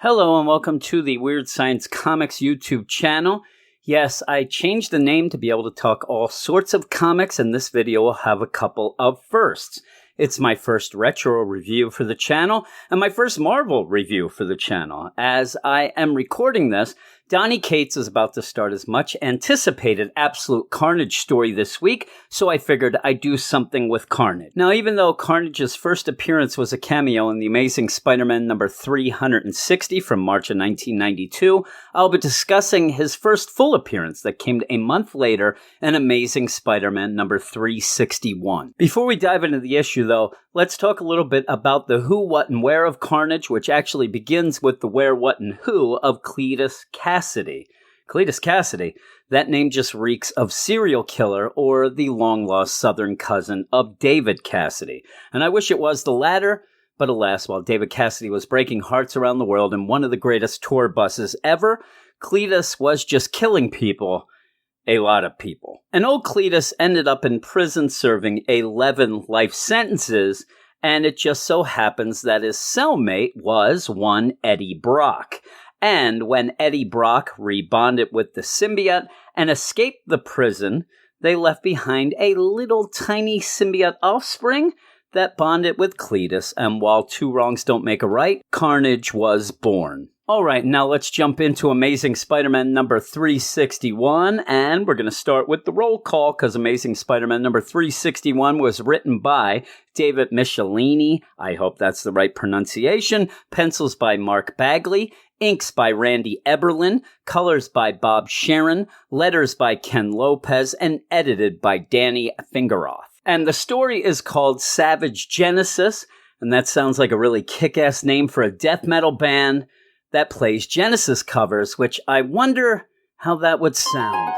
Hello and welcome to the Weird Science Comics YouTube channel. Yes, I changed the name to be able to talk all sorts of comics, and this video will have a couple of firsts. It's my first retro review for the channel, and my first Marvel review for the channel. As I am recording this, Donny Cates is about to start his much anticipated Absolute Carnage story this week, so I figured I'd do something with Carnage. Now, even though Carnage's first appearance was a cameo in The Amazing Spider-Man number 360 from March of 1992, I'll be discussing his first full appearance that came a month later in Amazing Spider-Man number 361. Before we dive into the issue, though, let's talk a little bit about the who, what, and where of Carnage, which actually begins with the where, what, and who of Cletus Cassidy. Cletus Cassidy, that name just reeks of serial killer or the long-lost southern cousin of David Cassidy. And I wish it was the latter, but alas, while David Cassidy was breaking hearts around the world in one of the greatest tour buses ever, Cletus was just killing people. A lot of people. And old Cletus ended up in prison serving 11 life sentences, and it just so happens that his cellmate was one Eddie Brock. And when Eddie Brock rebonded with the symbiote and escaped the prison, they left behind a little tiny symbiote offspring that bonded with Cletus, and while two wrongs don't make a right, Carnage was born. Alright, now let's jump into Amazing Spider-Man number 361, and we're going to start with the roll call, because Amazing Spider-Man number 361 was written by David Michelinie, I hope that's the right pronunciation, pencils by Mark Bagley, inks by Randy Eberlin, colors by Bob Sharon, letters by Ken Lopez, and edited by Danny Fingeroth. And the story is called Savage Genesis, and that sounds like a really kick-ass name for a death metal band that plays Genesis covers, which I wonder how that would sound.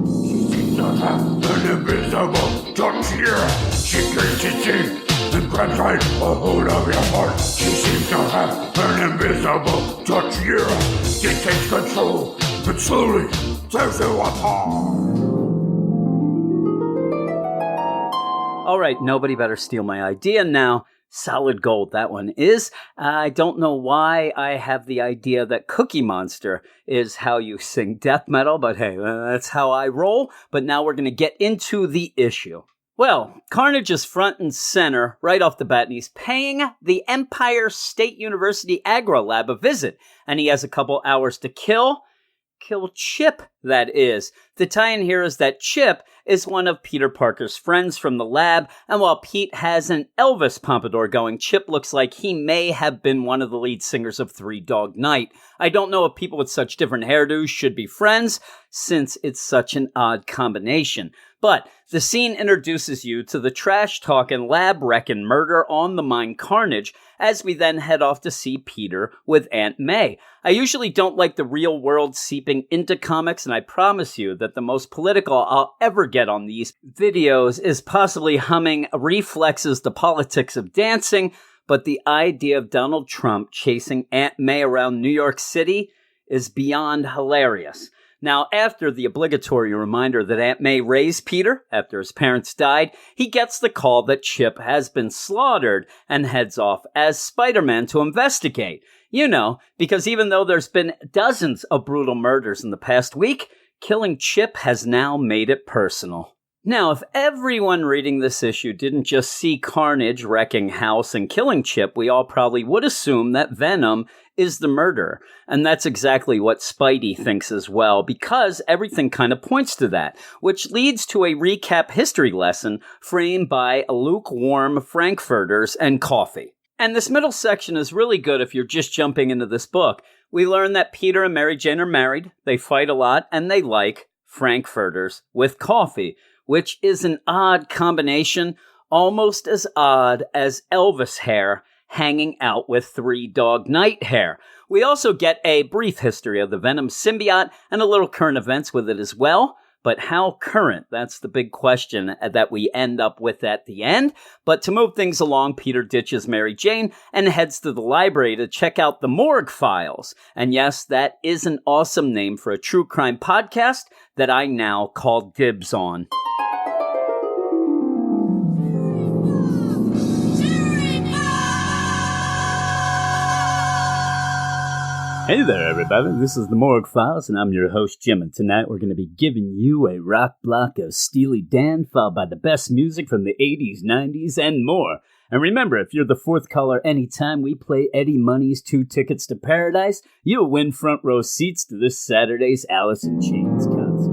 She seems to have an invisible touch here. She takes it deep and grabs right a hold of your heart. She seems to have an invisible touch here. She takes control and slowly tears you apart. All right, nobody better steal my idea now. Solid gold, that one is. I don't know why I have the idea that Cookie Monster is how you sing death metal, but hey, that's how I roll. But now we're going to get into the issue. Well, Carnage is front and center right off the bat, and he's paying the Empire State University Agro Lab a visit, and he has a couple hours to kill Chip, that is. The tie-in here is that Chip is one of Peter Parker's friends from the lab, and while Pete has an Elvis pompadour going, Chip looks like he may have been one of the lead singers of Three Dog Night. I don't know if people with such different hairdos should be friends, since it's such an odd combination. But the scene introduces you to the trash-talking, lab-wrecking murder on the mine Carnage, as we then head off to see Peter with Aunt May. I usually don't like the real world seeping into comics, and I promise you that the most political I'll ever get on these videos is possibly humming Reflexes the Politics of Dancing, but the idea of Donald Trump chasing Aunt May around New York City is beyond hilarious. Now, after the obligatory reminder that Aunt May raised Peter after his parents died, he gets the call that Chip has been slaughtered and heads off as Spider-Man to investigate. You know, because even though there's been dozens of brutal murders in the past week, killing Chip has now made it personal. Now, if everyone reading this issue didn't just see Carnage wrecking house and killing Chip, we all probably would assume that Venom is the murderer. And that's exactly what Spidey thinks as well, because everything kind of points to that, which leads to a recap history lesson framed by lukewarm Frankfurters and coffee. And this middle section is really good if you're just jumping into this book. We learn that Peter and Mary Jane are married, they fight a lot, and they like Frankfurters with coffee, which is an odd combination, almost as odd as Elvis hair hanging out with Three Dog Night hair. We also get a brief history of the Venom symbiote and a little current events with it as well. But how current? That's the big question that we end up with at the end. But to move things along, Peter ditches Mary Jane and heads to the library to check out the Morgue Files. And yes, that is an awesome name for a true crime podcast that I now call dibs on. Hey there, everybody. This is the Morgue Files, and I'm your host, Jim. And tonight we're going to be giving you a rock block of Steely Dan, followed by the best music from the 80s, 90s, and more. And remember, if you're the fourth caller anytime we play Eddie Money's 2 Tickets to Paradise, you'll win front row seats to this Saturday's Alice in Chains concert.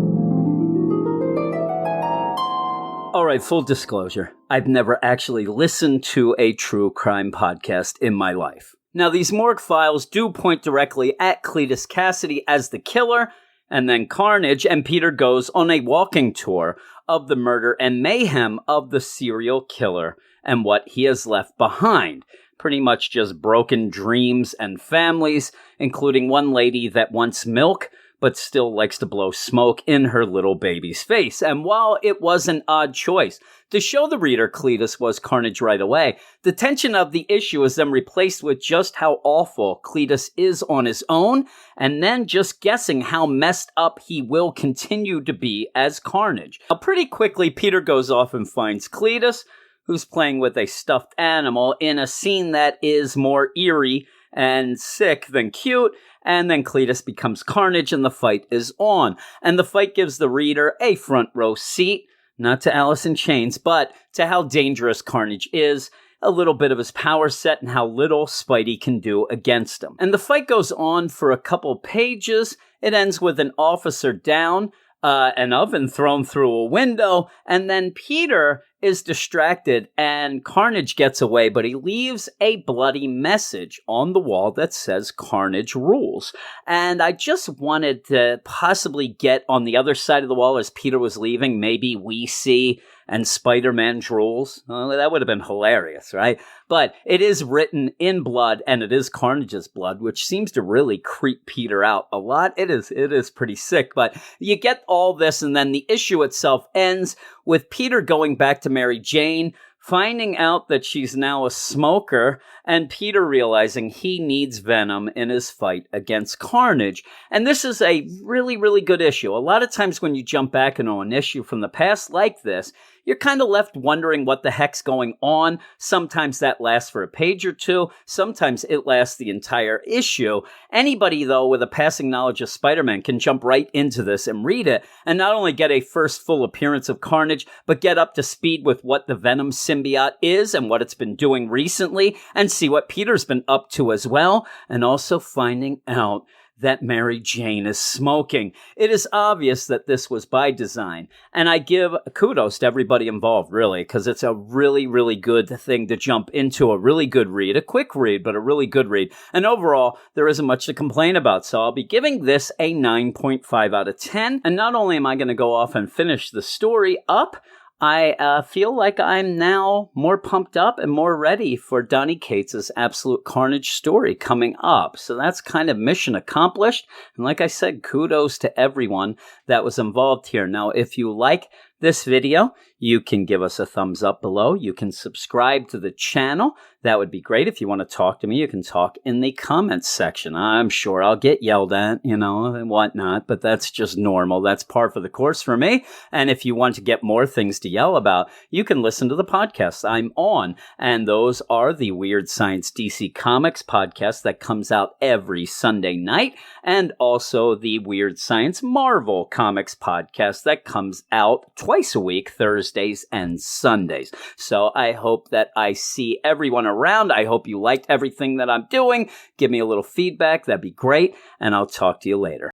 All right, full disclosure. I've never actually listened to a true crime podcast in my life. Now, these Morgue Files do point directly at Cletus Cassidy as the killer, and then Carnage, and Peter goes on a walking tour of the murder and mayhem of the serial killer and what he has left behind. Pretty much just broken dreams and families, including one lady that wants milk, but still likes to blow smoke in her little baby's face. And while it was an odd choice to show the reader Cletus was Carnage right away, the tension of the issue is then replaced with just how awful Cletus is on his own, and then just guessing how messed up he will continue to be as Carnage. Now, pretty quickly, Peter goes off and finds Cletus, who's playing with a stuffed animal in a scene that is more eerie and sick than cute. And then Cletus becomes Carnage and the fight is on. And the fight gives the reader a front row seat, not to Alice in Chains, but to how dangerous Carnage is, a little bit of his power set, and how little Spidey can do against him. And the fight goes on for a couple pages. It ends with an officer down, an oven thrown through a window, and then Peter is distracted and Carnage gets away, but he leaves a bloody message on the wall that says Carnage rules. And I just wanted to possibly get on the other side of the wall as Peter was leaving, maybe we see and Spider-Man rules. That would have been hilarious, right? But it is written in blood, and it is Carnage's blood, which seems to really creep Peter out a lot. It is pretty sick, but you get all this, and then the issue itself ends with Peter going back to Mary Jane, finding out that she's now a smoker, and Peter realizing he needs Venom in his fight against Carnage. And this is a really, really good issue. A lot of times when you jump back into an issue from the past like this, you're kind of left wondering what the heck's going on. Sometimes that lasts for a page or two. Sometimes it lasts the entire issue. Anybody, though, with a passing knowledge of Spider-Man can jump right into this and read it, and not only get a first full appearance of Carnage, but get up to speed with what the Venom symbiote is and what it's been doing recently, and see what Peter's been up to as well, and also finding out that Mary Jane is smoking. It is obvious that this was by design, and I give kudos to everybody involved, really, because it's a really, really good thing to jump into, a really good read, a quick read, but a really good read. And overall, there isn't much to complain about, so I'll be giving this a 9.5 out of 10, and not only am I going to go off and finish the story up, I feel like I'm now more pumped up and more ready for Donny Cates' Absolute Carnage story coming up. So that's kind of mission accomplished. And like I said, kudos to everyone that was involved here. Now, if you like this video, you can give us a thumbs up below. You can subscribe to the channel. That would be great. If you want to talk to me, you can talk in the comments section. I'm sure I'll get yelled at, and whatnot, but that's just normal. That's par for the course for me. And if you want to get more things to yell about, you can listen to the podcasts I'm on. And those are the Weird Science DC Comics podcast that comes out every Sunday night, and also the Weird Science Marvel Comics podcast that comes out twice a week, Thursdays and Sundays. So I hope that I see everyone around. I hope you liked everything that I'm doing. Give me a little feedback. That'd be great. And I'll talk to you later.